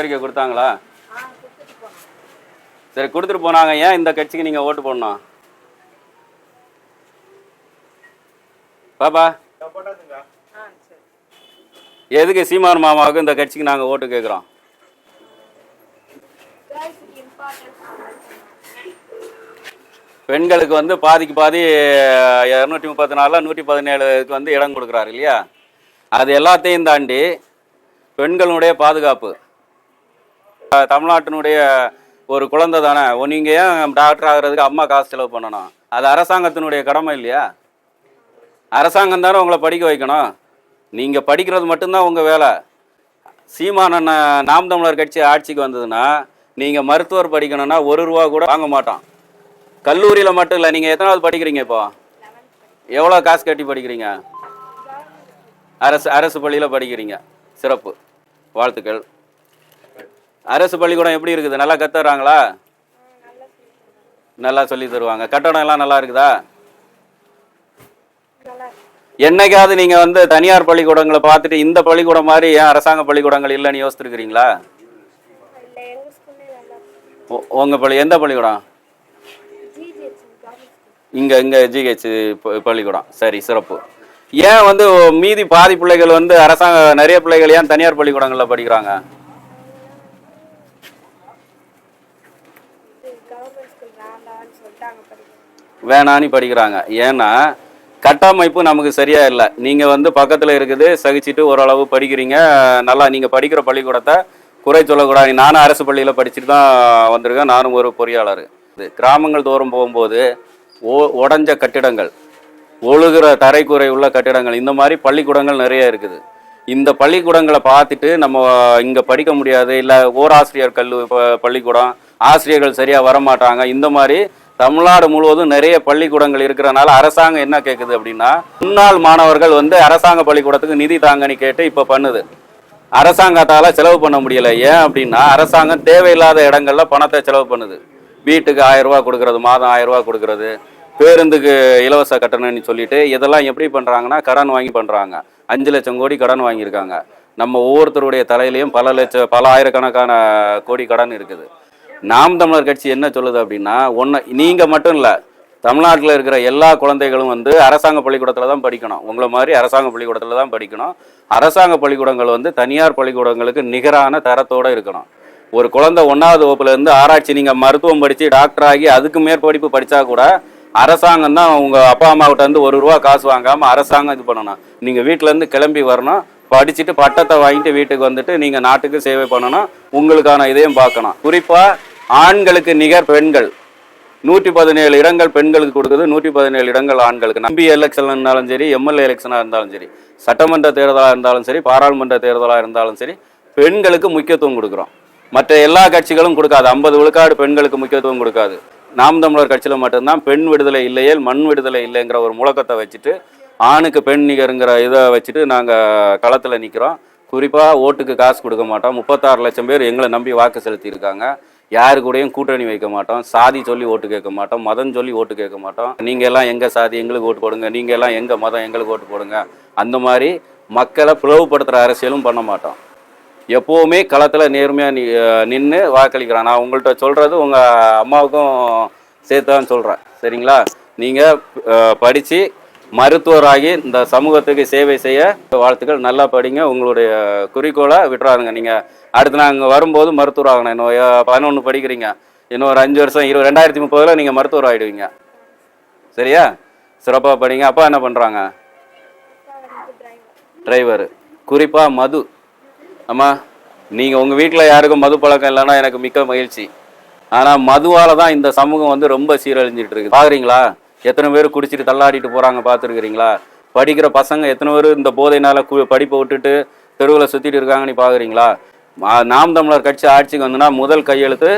அறிக்கை கொடுத்தாங்களா? சரி, கொடுத்துட்டு போனாங்க. ஏன் இந்த கட்சிக்கு நீங்க ஓட்டு போடணும்? பாப்பா, எதுக்கு சீமான் மாமாவுக்கு இந்த கட்சிக்கு நாங்க ஓட்டு கேட்குறோம்? பெண்களுக்கு வந்து பாதிக்கு பாதி 234 117க்கு வந்து இடம் கொடுக்குறாரு இல்லையா? அது எல்லாத்தையும் தாண்டி பெண்களுடைய பாதுகாப்பு, தமிழ்நாட்டினுடைய ஒரு குழந்தை தானே. நீங்கள் ஏன் டாக்டர் ஆகிறதுக்கு அம்மா காசு செலவு பண்ணணும்? அது அரசாங்கத்தினுடைய கடமை இல்லையா? அரசாங்கம் தானே உங்களை படிக்க வைக்கணும். நீங்கள் படிக்கிறது மட்டும்தான் உங்கள் வேலை. சீமான் அண்ணன் நாம் தமிழர் கட்சி ஆட்சிக்கு வந்ததுன்னா நீங்கள் மருத்துவர் படிக்கணும்னா 1 ரூபா கூட வாங்க மாட்டோம். கல்லூரியில் மட்டும் இல்லை, நீங்கள் எத்தனாவது படிக்கிறீங்க? இப்போ எவ்வளோ காசு கட்டி படிக்கிறீங்க? அரசு பள்ளியில் படிக்கிறீங்க. சிறப்பு, வாழ்த்துக்கள். அரசு பள்ளிக்கூடம் எப்படி இருக்குது? நல்லா கத்துறாங்களா? நல்லா சொல்லி தருவாங்க. கட்டணம் எல்லாம் நல்லா இருக்குதா? என்னைக்காவது நீங்க வந்து தனியார் பள்ளிக்கூடங்களை பார்த்துட்டு இந்த பள்ளிக்கூடம் மாதிரி ஏன் அரசாங்க பள்ளிக்கூடங்கள் இல்லைன்னு யோசிச்சிருக்கிறீங்களா? உங்க எந்த பள்ளிக்கூடம்? இங்க ஜிஹெச் பள்ளிக்கூடம். சரி, சிறப்பு. ஏன் வந்து மீதி பாதி பிள்ளைகள் வந்து அரசாங்க, நிறைய பிள்ளைகள் ஏன் தனியார் பள்ளிக்கூடங்களில் படிக்கிறாங்க? வேணான்னு படிக்கிறாங்க. ஏன்னா கட்டமைப்பு நமக்கு சரியா இல்லை. நீங்க வந்து பக்கத்துல இருக்குது, சகிச்சுட்டு ஓரளவு படிக்கிறீங்க. நல்லா நீங்க படிக்கிற பள்ளிக்கூடத்தை குறை சொல்லக்கூடாது. நானும் அரசு பள்ளியில் படிச்சுட்டு தான் வந்திருக்கேன். நானும் ஒரு பொறியாளர். கிராமங்கள் தோறும் போகும்போது உடஞ்ச கட்டிடங்கள், ஒழுகிற தரைக்குறை உள்ள கட்டிடங்கள், இந்த மாதிரி பள்ளிக்கூடங்கள் நிறைய இருக்குது. இந்த பள்ளிக்கூடங்களை பார்த்துட்டு நம்ம இங்கே படிக்க முடியாது, இல்லை ஓராசிரியர் பள்ளிக்கூடம், ஆசிரியர்கள் சரியாக வரமாட்டாங்க, இந்த மாதிரி தமிழ்நாடு முழுவதும் நிறைய பள்ளிக்கூடங்கள் இருக்கிறனால அரசாங்கம் என்ன கேட்குது அப்படின்னா, முன்னாள் மாணவர்கள் வந்து அரசாங்க பள்ளிக்கூடத்துக்கு நிதி தாங்கன்னு கேட்டு இப்போ பண்ணுது. அரசாங்கத்தால் செலவு பண்ண முடியலை. ஏன் அப்படின்னா அரசாங்கம் தேவையில்லாத இடங்கள்ல பணத்தை செலவு பண்ணுது. வீட்டுக்கு 1000 ரூபா கொடுக்கறது, மாதம் 1000 ரூபா கொடுக்கறது, பேருந்துக்கு இலவச கட்டணம்னு சொல்லிட்டு இதெல்லாம் எப்படி பண்ணுறாங்கன்னா கடன் வாங்கி பண்ணுறாங்க. 5 லட்சம் கோடி கடன் வாங்கியிருக்காங்க. நம்ம ஒவ்வொருத்தருடைய தலையிலையும் பல ஆயிரக்கணக்கான கோடி கடன் இருக்குது. நாம் தமிழர் கட்சி என்ன சொல்லுது அப்படின்னா, நீங்கள் மட்டும் இல்லை, தமிழ்நாட்டில் இருக்கிற எல்லா குழந்தைகளும் வந்து அரசாங்க பள்ளிக்கூடத்தில் தான் படிக்கணும். உங்களை மாதிரி அரசாங்க பள்ளிக்கூடத்தில் தான் படிக்கணும். அரசாங்க பள்ளிக்கூடங்கள் வந்து தனியார் பள்ளிக்கூடங்களுக்கு நிகரான தரத்தோடு இருக்கணும். ஒரு குழந்தை 1வது வகுப்புலேருந்து ஆராய்ச்சி, நீங்கள் மருத்துவம் படித்து டாக்டர் ஆகி அதுக்கு மேற்படிப்பு படித்தா கூட அரசாங்கம் தான் உங்கள் அப்பா அம்மாவிட்ட இருந்து 1 ரூபா காசு வாங்காமல் அரசாங்கம் இது பண்ணணும். நீங்கள் வீட்டிலேருந்து கிளம்பி வரணும், படிச்சுட்டு பட்டத்தை வாங்கிட்டு வீட்டுக்கு வந்துட்டு நீங்கள் நாட்டுக்கு சேவை பண்ணணும், உங்களுக்கான இதையும் பார்க்கணும். குறிப்பாக ஆண்களுக்கு நிகர் பெண்கள் 117 இடங்கள் பெண்களுக்கு கொடுக்குது, 117 இடங்கள் ஆண்களுக்கு. எம்பி எலெக்ஷன் இருந்தாலும் சரி, எம்எல்ஏ எலெக்ஷனாக இருந்தாலும் சரி, சட்டமன்ற தேர்தலாக இருந்தாலும் சரி, பாராளுமன்ற தேர்தலாக இருந்தாலும் சரி, பெண்களுக்கு முக்கியத்துவம் கொடுக்குறோம். மற்ற எல்லா கட்சிகளும் கொடுக்காது. 50 விழுக்காடு பெண்களுக்கு முக்கியத்துவம் கொடுக்காது. நாம் தமிழர் கட்சியில் மட்டும்தான் பெண் விடுதலை இல்லையே மண் விடுதலை இல்லைங்கிற ஒரு முழக்கத்தை வச்சுட்டு, ஆணுக்கு பெண் நிகருங்கிற இதை வச்சுட்டு நாங்கள் களத்தில் நிற்கிறோம். குறிப்பாக ஓட்டுக்கு காசு கொடுக்க மாட்டோம். 36 லட்சம் பேர் எங்களை நம்பி வாக்கு செலுத்தியிருக்காங்க. யாரு கூடயும் கூட்டணி வைக்க மாட்டோம். சாதி சொல்லி ஓட்டு கேட்க மாட்டோம். மதம் சொல்லி ஓட்டு கேட்க மாட்டோம். நீங்கள் எல்லாம் எங்கள் சாதி எங்களுக்கு ஓட்டு போடுங்க, நீங்கள் எல்லாம் எங்கள் மதம் எங்களுக்கு ஓட்டு போடுங்க, அந்த மாதிரி மக்களை பிளவுபடுத்துகிற அரசியலும் பண்ண மாட்டோம். எப்போவுமே களத்தில் நேர்மையாக நின்று வாக்களிக்கிறோம். நான் உங்கள்கிட்ட சொல்கிறது உங்கள் அம்மாவுக்கும் சேர்த்தான் சொல்கிறேன், சரிங்களா? நீங்கள் படித்து மருத்துவராகி இந்த சமூகத்துக்கு சேவை செய்ய வாழ்த்துக்கள். நல்லா படிங்க. உங்களுடைய குறிக்கோளை விட்டுறாதுங்க. நீங்கள் அடுத்து நாங்கள் வரும்போது மருத்துவர் ஆகணும். இன்னும் 11 படிக்கிறீங்க, இன்னும் ஒரு 5 வருஷம் 2030 நீங்கள் மருத்துவர் ஆகிடுவீங்க. சரியா? சிறப்பாக படிங்க. அப்பா என்ன பண்ணுறாங்க? டிரைவர். குறிப்பாக மது. அம்மா, நீங்கள் உங்கள் வீட்டில் யாருக்கும் மது பழக்கம் இல்லைன்னா எனக்கு மிக்க மகிழ்ச்சி. ஆனால் மதுவால் தான் இந்த சமூகம் வந்து ரொம்ப சீரழிஞ்சிட்டு இருக்குது. பார்க்குறீங்களா? எத்தனை பேர் குடிச்சிட்டு தள்ளாடிட்டு போகிறாங்க, பார்த்துருக்குறீங்களா? படிக்கிற பசங்க எத்தனை பேர் இந்த போதையினால் படிப்பை விட்டுட்டு தெருவில் சுற்றிட்டு இருக்காங்கன்னு பார்க்குறீங்களா? நாம் தமிழர் கட்சி ஆட்சிக்கு வந்துன்னா முதல் கையெழுத்து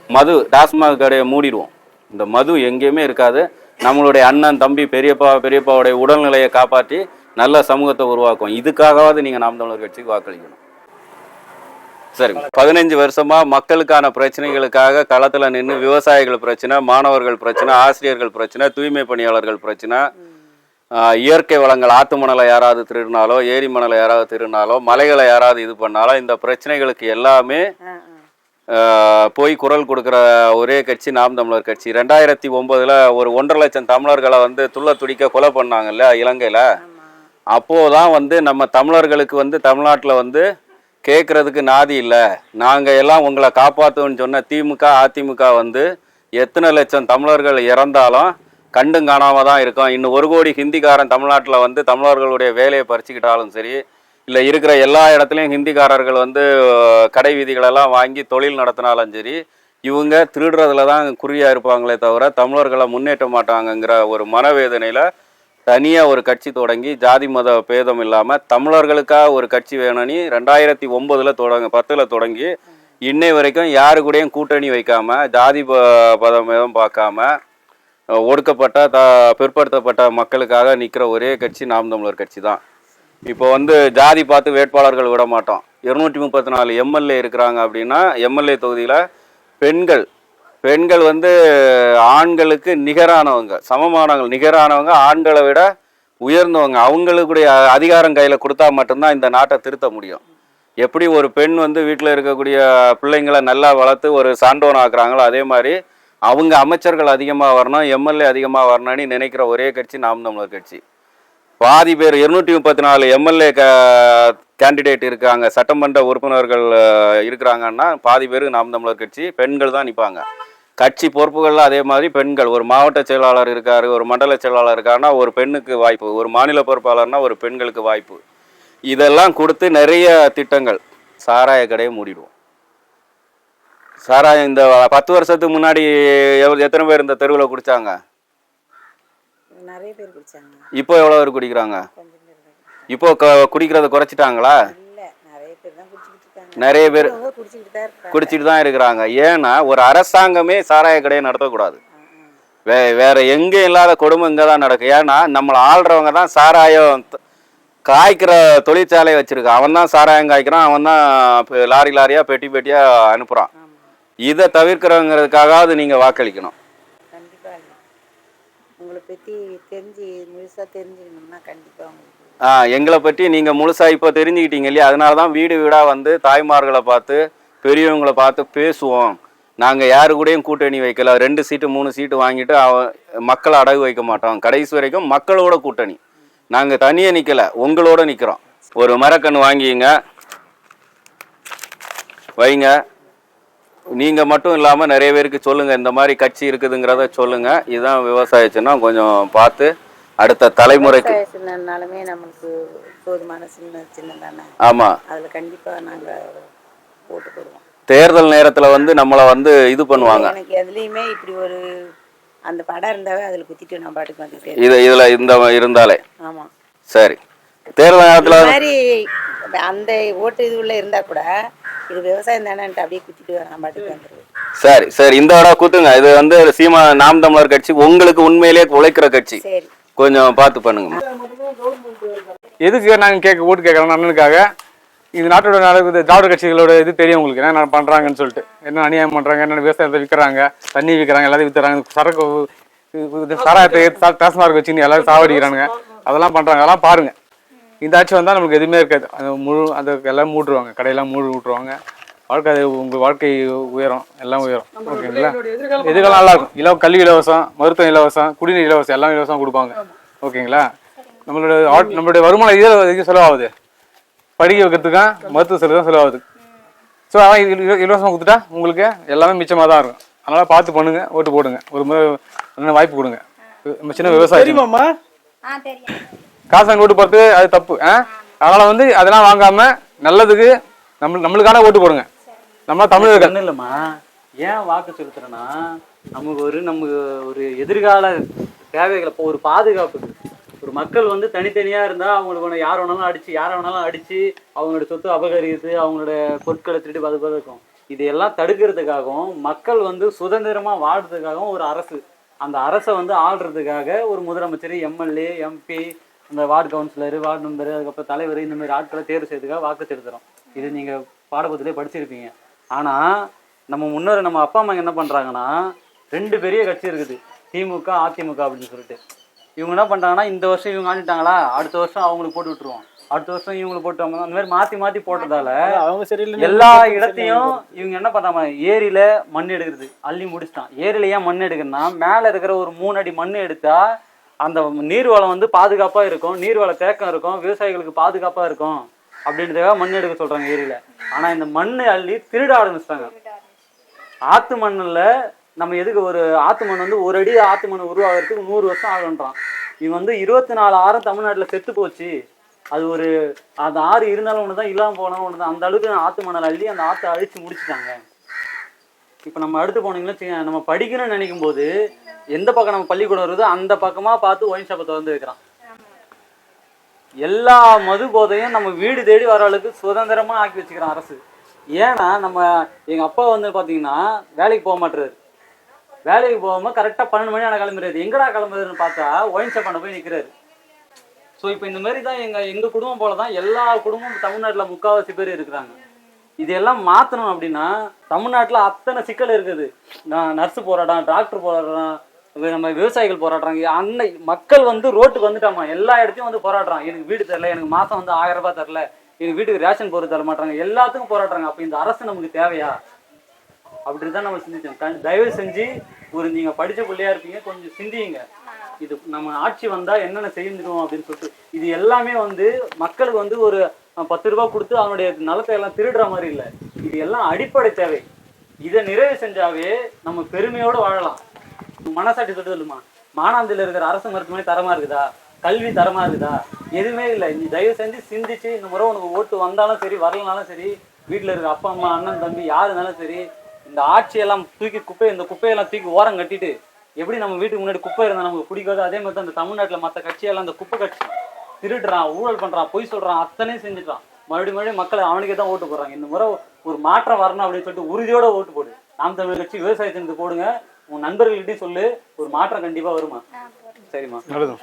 மது, டாஸ்மாக் கடையை மூடிடுவோம். இந்த மது எங்கேயுமே இருக்காது. நம்மளுடைய அண்ணன் தம்பி பெரியப்பாவுடைய உடல்நிலையை காப்பாற்றி நல்ல சமூகத்தை உருவாக்கும். இதுக்காகவாவது நீங்கள் நாம் தமிழர் கட்சிக்கு வாக்களிக்கணும். சரி, 15 வருஷமா மக்களுக்கான பிரச்சனைகளுக்காக களத்தில் நின்று விவசாயிகள் பிரச்சனை, மாணவர்கள் பிரச்சனை, ஆசிரியர்கள் பிரச்சனை, தூய்மை பணியாளர்கள் பிரச்சனை, இயற்கை வளங்கள் ஆற்று மணலை யாராவது திருடினாலோ ஏரி மணலை யாராவது திருடினாலோ மலைகளை யாராவது இது பண்ணாலோ இந்த பிரச்சனைகளுக்கு எல்லாமே போய் குரல் கொடுக்குற ஒரே கட்சி நாம் தமிழர் கட்சி. 2009 ஒரு 1.5 லட்சம் தமிழர்களை வந்து துள்ள துடிக்க கொலை பண்ணாங்கல்ல இலங்கையில். அப்போதான் வந்து நம்ம தமிழர்களுக்கு வந்து தமிழ்நாட்டில் வந்து கேட்குறதுக்கு நாதி இல்லை, நாங்கள் எல்லாம் உங்களை காப்பாற்றுவோன்னு சொன்ன திமுக அதிமுக வந்து எத்தனை லட்சம் தமிழர்கள் இறந்தாலும் கண்டும் காணாமல் தான் இருக்கும். இன்னும் 1 கோடி ஹிந்திக்காரன் தமிழ்நாட்டில் வந்து தமிழர்களுடைய வேலையை பறிச்சுக்கிட்டாலும் சரி, இல்லை இருக்கிற எல்லா இடத்துலையும் ஹிந்திக்காரர்கள் வந்து கடை வீதிகளெல்லாம் வாங்கி தொழில் நடத்தினாலும் சரி, இவங்க திருடுறதுல தான் குறியாக இருப்பாங்களே தவிர தமிழர்களை முன்னேற்ற மாட்டாங்கங்கிற ஒரு மனவேதனையில் தனியாக ஒரு கட்சி தொடங்கி ஜாதி மத பேதம் இல்லாமல் தமிழர்களுக்காக ஒரு கட்சி வேணும்னு 2009 தொடங்கி இன்னை வரைக்கும் யாரு கூடயும் கூட்டணி வைக்காமல் ஜாதி பதம் பார்க்காம ஒடுக்கப்பட்ட பிற்படுத்தப்பட்ட மக்களுக்காக நிற்கிற ஒரே கட்சி நாம் தமிழர் கட்சி தான். இப்போ வந்து ஜாதி பார்த்து வேட்பாளர்கள் விட மாட்டோம். 234 எம்எல்ஏ இருக்கிறாங்க அப்படின்னா எம்எல்ஏ தொகுதியில் பெண்கள் வந்து ஆண்களுக்கு நிகரானவங்க, சமமானவங்க, நிகரானவங்க, ஆண்களை விட உயர்ந்தவங்க. அவங்களுக்குடைய அதிகாரம் கையில் கொடுத்தா மட்டும்தான் இந்த நாட்டை திருத்த முடியும். எப்படி ஒரு பெண் வந்து வீட்டில் இருக்கக்கூடிய பிள்ளைங்களை நல்லா வளர்த்து ஒரு சான்றோன் ஆக்குறாங்களோ அதே மாதிரி அவங்க அமைச்சர்கள் அதிகமாக வரணும், எம்எல்ஏ அதிகமாக வரணும்னு நினைக்கிற ஒரே கட்சி நாம் தமிழர் கட்சி. பாதி பேர் 234 எம்எல்ஏ கேண்டிடேட் இருக்காங்க, சட்டமன்ற உறுப்பினர்கள் இருக்கிறாங்கன்னா பாதி பேர் நாம் தமிழர் கட்சி பெண்கள் தான் நிற்பாங்க. கட்சி பொறுப்புகளில் அதே மாதிரி பெண்கள், ஒரு மாவட்ட செயலாளர் இருக்கார், ஒரு மண்டல செயலாளர் இருக்காருன்னா ஒரு பெண்ணுக்கு வாய்ப்பு, ஒரு மாநில பொறுப்பாளர்னா ஒரு பெண்களுக்கு வாய்ப்பு. இதெல்லாம் கொடுத்து நிறைய திட்டங்கள். சாராய கடையை மூடிடுவோம். சாராயம் இந்த 10 வருஷத்துக்கு முன்னாடி எத்தனை பேர் இந்த தெருவில் குடித்தாங்க? நிறைய பேர் குடிச்சாங்க. இப்போ எவ்வளோ பேர் குடிக்கிறாங்க? இப்போ குடிக்கிறத குறைச்சிட்டாங்களா? நிறைய பேர் குடிச்சிட்டு தான் இருக்கிறாங்க. ஏன்னா ஒரு அரசாங்கமே சாராய கடையை நடத்தக்கூடாது. வேற எங்கே இல்லாத கொடுமை இங்கே தான் நடக்கும். ஏன்னா நம்மளை ஆள்றவங்க தான் சாராயம் காய்க்கிற தொழிற்சாலையை வச்சிருக்கான். அவன் தான் சாராயம் காய்க்கிறான், அவன் தான் லாரி லாரியா பெட்டி பெட்டியா அனுப்புறான். இதை தவிர்க்கிறவங்கிறதுக்காகவாது நீங்க வாக்களிக்கணும். கண்டிப்பா உங்களை பத்தி முழுசா தெரிஞ்சுக்கணும்னா கண்டிப்பா எங்களை பற்றி நீங்கள் முழுசாக இப்போ தெரிஞ்சுக்கிட்டீங்க இல்லையா? அதனால தான் வீடு வீடாக வந்து தாய்மார்களை பார்த்து பெரியவங்களை பார்த்து பேசுவோம். நாங்கள் யாரு கூடயும் கூட்டணி வைக்கல, 2 சீட்டு 3 சீட்டு வாங்கிட்டு மக்களை அடகு வைக்க மாட்டோம். கடைசி வரைக்கும் மக்களோட கூட்டணி. நாங்கள் தனியாக நிற்கலை, உங்களோட நிற்கிறோம். ஒரு மரக்கன்று வாங்கிங்க வைங்க. நீங்கள் மட்டும் இல்லாமல் நிறைய பேருக்கு சொல்லுங்கள், இந்த மாதிரி கட்சி இருக்குதுங்கிறத சொல்லுங்கள். இதுதான் விவசாயச்சுன்னா கொஞ்சம் பார்த்து அடுத்த தலைமுறைக்கு நமக்கு போதுமான சின்ன தானே. ஆமா, அதுல கண்டிப்பா நாங்க ஓட்டு போடுவோம். தேர்தல் நேரத்துல வந்து நம்மள வந்து இது பண்ணுவாங்க. எனக்கு எதுலயுமே இப்படி ஒரு அந்த படம் இருந்தாவே அதுல குத்திட்டு நான் பாட்டுக்கு வந்துட்டேன். இதுல இந்த இருந்தாலே. ஆமா சரி. தேர்தல் நேரத்துல மாதிரி அந்த ஓட்டு இது உள்ள இருந்தா கூட இது விவசாயம் தானேன்ட்டு அப்படியே குத்திட்டு நான் பாட்டுக்கு வந்துருவேன். சரி சரி, இந்த வட குத்துங்க. இது வந்து சீமா நாம் தமிழர் கட்சி உங்களுக்கு உண்மையிலேயே உழைக்கிற கட்சி. சரி, கொஞ்சம் பார்த்து பண்ணுங்க. எதுக்கு நாங்கள் ஓட்டு கேட்குறோம்? அண்ணனுக்காக. இது நாட்டோட நடக்குது. திராவிட கட்சிகளோட இது தெரியும் உங்களுக்கு என்ன பண்ணுறாங்கன்னு சொல்லிட்டு, என்ன அநியாயம் பண்ணுறாங்க, என்னென்ன விவசாயத்தை விற்கிறாங்க, தண்ணி விற்கிறாங்க, எல்லாத்தையும் விற்றுறாங்க, சரக்கு சாராயத்தை டாஸ்மார்க் வச்சுன்னு எல்லாரும் சாவடிக்கிறானுங்க, அதெல்லாம் பண்ணுறாங்க. அதெல்லாம் பாருங்கள். இந்த ஆட்சி வந்தால் நம்மளுக்கு எதுவுமே இருக்காது. அந்த எல்லாம் மூட்டுருவாங்க, கடையெல்லாம் விட்டுருவாங்க. வாழ்க்கை உங்கள் வாழ்க்கை உயரும், எல்லாம் உயரும். ஓகேங்களா? எதுக்கெல்லாம் நல்லா இருக்கும். கல்வி இலவசம், மருத்துவம் இலவசம், குடிநீர் இலவசம், எல்லாம் இலவசம் கொடுப்பாங்க. ஓகேங்களா? நம்மளுடைய வருமானம் இதில் செலவாகுது. படிக்க வைக்கிறதுக்காக மருத்துவ செலவு தான் செலவாகுது. ஸோ அதான் இலவசமாக கொடுத்துட்டா உங்களுக்கு எல்லாமே மிச்சமாக தான் இருக்கும். அதனால் பார்த்து பண்ணுங்க, ஓட்டு போடுங்க. ஒரு முறை வாய்ப்பு கொடுங்க. நம்ம சின்ன விவசாயி காசு ஓட்டு போகிறது அது தப்பு. அதனால் வந்து அதெல்லாம் வாங்காமல் நல்லதுக்கு நம்மளுக்கான ஓட்டு போடுங்க. நம்ம தமிழர்கள் இல்லைம்மா, ஏன் வாக்கு செலுத்துறேன்னா நமக்கு ஒரு எதிர்கால தேவைகளை, இப்போ ஒரு பாதுகாப்புக்கு ஒரு மக்கள் வந்து தனித்தனியாக இருந்தால் அவங்களுக்கு யார் வேணாலும் அடித்து அவங்களோட சொத்து அபகரித்து அவங்களோட பொருட்களை திருடி அது இருக்கும். இதையெல்லாம் தடுக்கிறதுக்காகவும் மக்கள் வந்து சுதந்திரமாக வாழ்றதுக்காகவும் ஒரு அரசு, அந்த அரசை வந்து ஆள்றதுக்காக ஒரு முதலமைச்சர், எம்எல்ஏ, எம்பி, இந்த வார்டு கவுன்சிலர், வார்டு மெம்பர், அதுக்கப்புறம் தலைவர், இந்த மாதிரி ஆட்களை தேர்வு செய்யறதுக்காக வாக்கு செலுத்துகிறோம். இது நீங்கள் பாடப்புத்திலே படிச்சிருப்பீங்க. ஆனால் நம்ம அப்பா அம்மா என்ன பண்ணுறாங்கன்னா 2 பெரிய கட்சி இருக்குது, திமுக அதிமுக அப்படின்னு சொல்லிட்டு. இவங்க என்ன பண்ணுறாங்கன்னா இந்த வருஷம் இவங்க ஆண்டுட்டாங்களா, அடுத்த வருஷம் அவங்களுக்கு போட்டு விட்டுருவோம், அடுத்த வருஷம் இவங்களுக்கு போட்டு அந்த மாதிரி மாற்றி மாற்றி போட்டதால அவங்க சரியில்லை. எல்லா இடத்தையும் இவங்க என்ன பண்ணுறாங்க, ஏரியில மண் எடுக்கிறது அள்ளி முடிச்சிட்டான். ஏரியில ஏன் மண் எடுக்கிறதுனா மேலே இருக்கிற ஒரு 3 அடி மண் எடுத்தா அந்த நீர்வளம் வந்து பாதுகாப்பாக இருக்கும், நீர்வள தேக்கம் இருக்கும், விவசாயிகளுக்கு பாதுகாப்பாக இருக்கும் அப்படின்றதுக்காக மண் எடுக்க சொல்கிறாங்க ஏரியில. ஆனால் இந்த மண் அள்ளி திருட ஆரம்பிச்சிட்டாங்க. ஆற்று மண்ணில் நம்ம எதுக்கு ஒரு ஆற்று மண் வந்து ஒரு அடி ஆற்று மண் உருவாகிறதுக்கு 100 வருஷம் ஆகுன்றான். இவன் வந்து 24 ஆறும் தமிழ்நாட்டில் செத்து போச்சு. அது ஒரு அந்த ஆறு இருந்தாலும் ஒன்று தான், இல்லாமல் போனாலும் ஒன்று தான். அந்த அளவுக்கு ஆற்று மணல் அள்ளி அந்த ஆற்றை அழிச்சு முடிச்சுட்டாங்க. இப்போ நம்ம அடுத்து போனீங்கன்னா நம்ம படிக்கணும்னு நினைக்கும் போது எந்த பக்கம் நம்ம பள்ளிக்கூடம் வருதோ அந்த பக்கமாக பார்த்து ஒயின் ஷாப்பை திறந்து வைக்கிறான். எல்லா மது போதையும் நம்ம வீடு தேடி வர அளவுக்கு சுதந்திரமாக ஆக்கி வச்சுக்கிறான் அரசு. ஏன்னா எங்கள் அப்பா வந்து பார்த்தீங்கன்னா வேலைக்கு போக மாட்டுறாரு. வேலைக்கு போகாமல் கரெக்டாக 12 மணி ஆனால் கிளம்புறாரு. எங்கடா கிளம்புறதுன்னு பார்த்தா ஒயின் ஷாப் பண்ண போய் நிற்கிறாரு. ஸோ இப்போ இந்த மாதிரி தான் எங்கள் குடும்பம் போல தான் எல்லா குடும்பமும் தமிழ்நாட்டில் 3/4 பேர் இருக்கிறாங்க. இதெல்லாம் மாற்றணும் அப்படின்னா தமிழ்நாட்டில் அத்தனை சிக்கல் இருக்குது. நர்ஸு போராட்டம், டாக்டர் போராட்டம், நம்ம விவசாயிகள் போராடுறாங்க. மக்கள் வந்து ரோட்டுக்கு வந்துட்டாமா, எல்லா இடத்தையும் வந்து போராடுறான். எனக்கு வீடு தரல, எனக்கு மாதம் வந்து 1000 ரூபாய் தரல, எனக்கு வீட்டுக்கு ரேஷன் பொருள் தர மாட்டாங்க, எல்லாத்துக்கும் போராடுறாங்க. அப்போ இந்த அரசு நமக்கு தேவையா? அப்படி தான் நம்ம சிந்திச்சோம். தயவு செஞ்சு நீங்கள் படித்த பிள்ளையா இருப்பீங்க, கொஞ்சம் சிந்தியுங்க. இது நம்ம ஆட்சி வந்தால் என்னென்ன செய்யணும் அப்படின்னு சொல்லிட்டு. இது எல்லாமே வந்து மக்களுக்கு வந்து ஒரு 10 ரூபா கொடுத்து அவனுடைய நலத்தை எல்லாம் திருடுற மாதிரி இல்லை. இது எல்லாம் அடிப்படை தேவை. இதை நிறைவு செஞ்சாவே நம்ம பெருமையோடு வாழலாம். மனசாட்சி சொல்லுமா, மானாந்தில இருக்கிற அரசு மருத்துவமனை தரமா இருக்குதா, கல்வி தரமா இருக்குதா? எதுவுமே இல்லை. நீ தயவு செஞ்சு சிந்திச்சு இந்த முறை உனக்கு ஓட்டு வந்தாலும் சரி வரலனாலும் சரி, வீட்டில் இருக்கிற அப்பா அம்மா அண்ணன் தம்பி யார் இருந்தாலும் சரி, இந்த ஆட்சியெல்லாம் தூக்கி இந்த குப்பையெல்லாம் தூக்கி ஓரம் கட்டிட்டு, எப்படி நம்ம வீட்டுக்கு முன்னாடி குப்பை இருந்தால் நமக்கு பிடிக்காது, அதே மாதிரி தான் இந்த தமிழ்நாட்டில் மற்ற கட்சியெல்லாம் இந்த குப்பை கட்சி திருடுறான், ஊழல் பண்ணுறான், பொய் சொல்கிறான், அத்தனையும் செஞ்சுட்டான். மறுபடியும் மக்கள் அவனுக்கே தான் ஓட்டு போடுறாங்க. இந்த முறை ஒரு மாற்றம் வரணும் அப்படின்னு சொல்லிட்டு உறுதியோட ஓட்டு போடு. நாம் தமிழர் கட்சி விவசாயத்திற்கு போடுங்க. உன் நண்பர்கள்கிட்டையும் சொல்லு, ஒரு மாற்றம் கண்டிப்பாக வருமா? சரிம்மா, நல்லதும்.